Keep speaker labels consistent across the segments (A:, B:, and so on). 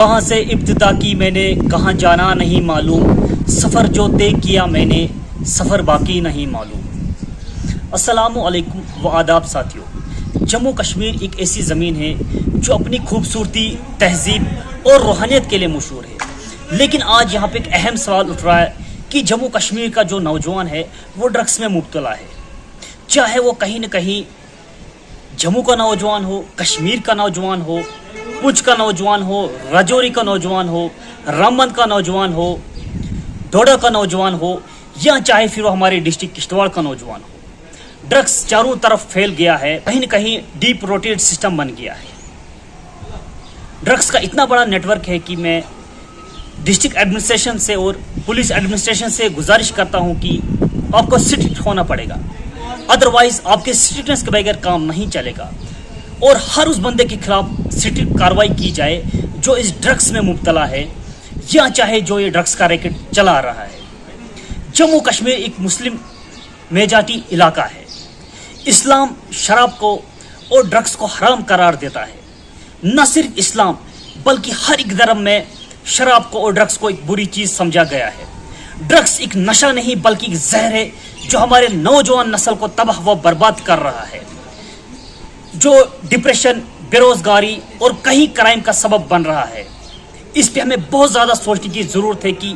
A: کہاں سے ابتدا کی میں نے کہاں جانا نہیں معلوم، سفر جو طے کیا میں نے سفر باقی نہیں معلوم۔ السلام علیکم و آداب ساتھیوں۔ جموں کشمیر ایک ایسی زمین ہے جو اپنی خوبصورتی، تہذیب اور روحانیت کے لیے مشہور ہے، لیکن آج یہاں پہ ایک اہم سوال اٹھ رہا ہے کہ جموں کشمیر کا جو نوجوان ہے وہ ڈرگس میں مبتلا ہے، چاہے وہ کہیں نہ کہیں جموں کا نوجوان ہو، کشمیر کا نوجوان ہو، پنچ کا نوجوان ہو، راجوری کا نوجوان ہو، رامبند کا نوجوان ہو، ڈوڈا کا نوجوان ہو، یا چاہے پھر وہ ہمارے ڈسٹرکٹ کشتواڑ کا نوجوان ہو۔ ڈرگس چاروں طرف پھیل گیا ہے، کہیں نہ کہیں ڈیپ روٹیڈ سسٹم بن گیا ہے۔ ڈرگس کا اتنا بڑا نیٹ ورک ہے کہ میں ڈسٹرکٹ ایڈمنسٹریشن سے اور پولیس ایڈمنسٹریشن سے گزارش کرتا ہوں کہ آپ کو اسٹرکٹ ہونا پڑے گا، ادروائز آپ کے اسٹرکٹنس کے بغیر کام نہیں چلے گا، اور ہر اس بندے کے خلاف اسٹرکٹ کارروائی کی جائے جو اس ڈرگس میں مبتلا ہے یا چاہے جو یہ ڈرگس کا ریکٹ چلا رہا ہے۔ جموں کشمیر ایک مسلم میجارٹی علاقہ ہے۔ اسلام شراب کو اور ڈرگس کو حرام قرار دیتا ہے۔ نہ صرف اسلام بلکہ ہر ایک دھرم میں شراب کو اور ڈرگس کو ایک بری چیز سمجھا گیا ہے۔ ڈرگس ایک نشہ نہیں بلکہ ایک زہر ہے جو ہمارے نوجوان نسل کو تباہ و برباد کر رہا ہے، جو ڈپریشن، بے روزگاری اور کہیں کرائم کا سبب بن رہا ہے۔ اس پہ ہمیں بہت زیادہ سوچنے کی ضرورت ہے کہ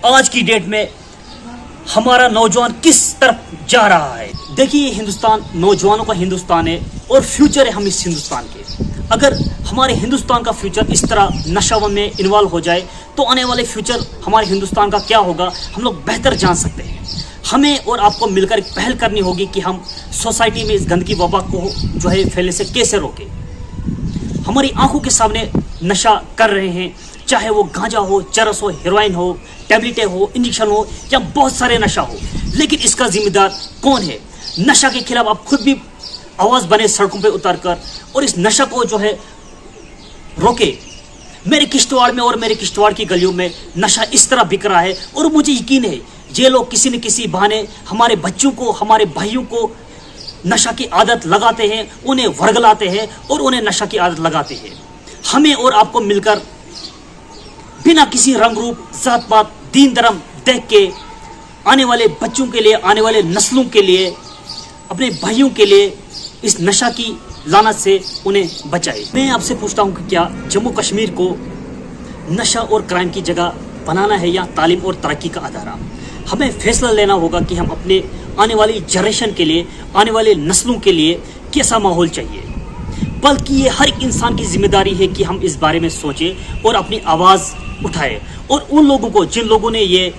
A: آج کی ڈیٹ میں ہمارا نوجوان کس طرف جا رہا ہے۔ دیکھیے، یہ ہندوستان نوجوانوں کا ہندوستان ہے اور فیوچر ہے ہم اس ہندوستان کے۔ اگر ہمارے ہندوستان کا فیوچر اس طرح نشہ میں انوالو ہو جائے تو آنے والے فیوچر ہمارے ہندوستان کا کیا ہوگا ہم لوگ بہتر جان سکتے ہیں۔ ہمیں اور آپ کو مل کر ایک پہل کرنی ہوگی کہ ہم سوسائٹی میں اس گندگی وبا کو جو ہے پھیلنے سے کیسے روکیں۔ ہماری آنکھوں کے سامنے نشہ کر رہے ہیں، چاہے وہ گانجا ہو، چرس ہو، ہیروئن ہو، ٹیبلٹیں ہو، انجیکشن ہو، یا بہت سارے نشہ ہو، لیکن اس کا ذمہ دار کون ہے؟ نشہ کے خلاف آپ خود بھی آواز بنے سڑکوں پہ اتر کر اور اس نشہ کو جو ہے روکے۔ میرے کشتواڑ میں اور میرے کشتواڑ کی گلیوں میں نشہ اس طرح بک رہا ہے، اور مجھے یقین ہے یہ لوگ کسی نہ کسی بہانے ہمارے بچوں کو، ہمارے بھائیوں کو نشہ کی عادت لگاتے ہیں، انہیں ورگلاتے ہیں اور انہیں نشہ کی عادت لگاتے ہیں۔ ہمیں اور آپ کو مل کر بنا کسی رنگ روپ، ذات پات، دین دھرم دیکھ کے آنے والے بچوں کے لیے، آنے والے نسلوں کے لیے، اپنے بھائیوں کے لیے اس نشہ کی لعنت سے انہیں بچائے۔ میں آپ سے پوچھتا ہوں کہ کیا جموں کشمیر کو نشہ اور کرائم کی جگہ بنانا ہے یا تعلیم اور ترقی کا ادارہ؟ ہمیں فیصلہ لینا ہوگا کہ ہم اپنے آنے والی جنریشن کے لیے، آنے والے نسلوں کے لیے کیسا ماحول چاہیے، بلکہ یہ ہر ایک انسان کی ذمہ داری ہے کہ ہم اس بارے میں سوچیں اور اپنی آواز اٹھائے، اور ان لوگوں کو جن لوگوں نے یہ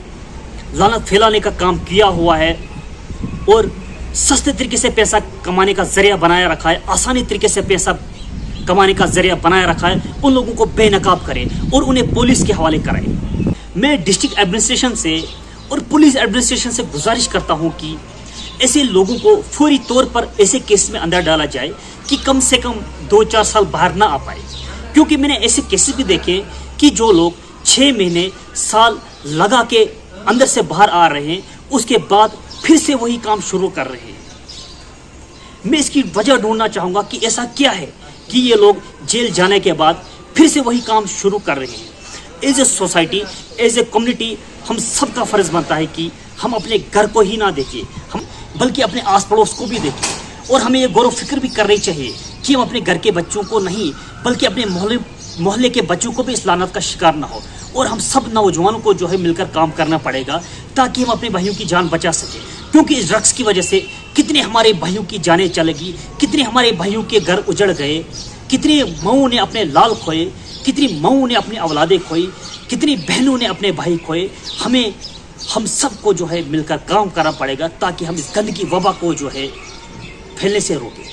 A: لعنت پھیلانے کا کام کیا ہوا ہے اور سستے طریقے سے پیسہ کمانے کا ذریعہ بنایا رکھا ہے، آسانی طریقے سے پیسہ کمانے کا ذریعہ بنایا رکھا ہے، ان لوگوں کو بے نقاب کریں اور انہیں پولیس کے حوالے کرائیں۔ میں ڈسٹرکٹ ایڈمنسٹریشن سے اور پولیس ایڈمنسٹریشن سے گزارش کرتا ہوں کہ ایسے لوگوں کو فوری طور پر ایسے کیس میں اندر ڈالا جائے کہ کم سے کم 2-4 سال باہر نہ آ پائے، کیونکہ میں نے ایسے کیسز بھی دیکھے کہ جو لوگ 6 مہینے، سال لگا کے اندر سے باہر آ رہے ہیں، اس کے بعد پھر سے وہی کام شروع کر رہے ہیں۔ میں اس کی وجہ ڈھونڈنا چاہوں گا کہ ایسا کیا ہے کہ یہ لوگ جیل جانے کے بعد پھر سے وہی کام شروع کر رہے ہیں۔ As a society, as a community, ہم سب کا فرض بنتا ہے کہ ہم اپنے گھر کو ہی نہ دیکھیں، ہم بلکہ اپنے آس پڑوس کو بھی دیکھیں، اور ہمیں یہ غور و فکر بھی کرنی چاہیے کہ ہم اپنے گھر کے بچوں کو نہیں بلکہ اپنے محلے کے بچوں کو بھی اس لعنت کا شکار نہ ہو، اور ہم سب نوجوانوں کو جو ہے مل کر کام کرنا پڑے گا تاکہ ہم اپنے بھائیوں کی جان بچا سکیں، کیونکہ اس ڈرگس کی وجہ سے کتنے ہمارے بھائیوں کی جانیں چلے گی، کتنے ہمارے بھائیوں کے گھر اجڑ گئے، کتنی ماؤں نے اپنے لال کھوئے، کتنی ماؤں نے اپنی اولادیں کھوئی، کتنی بہنوں نے اپنے بھائی کھوئے۔ ہم سب کو جو ہے مل کر کام کرنا پڑے گا تاکہ ہم اس گندگی وبا کو جو ہے پھیلنے سے روکیں۔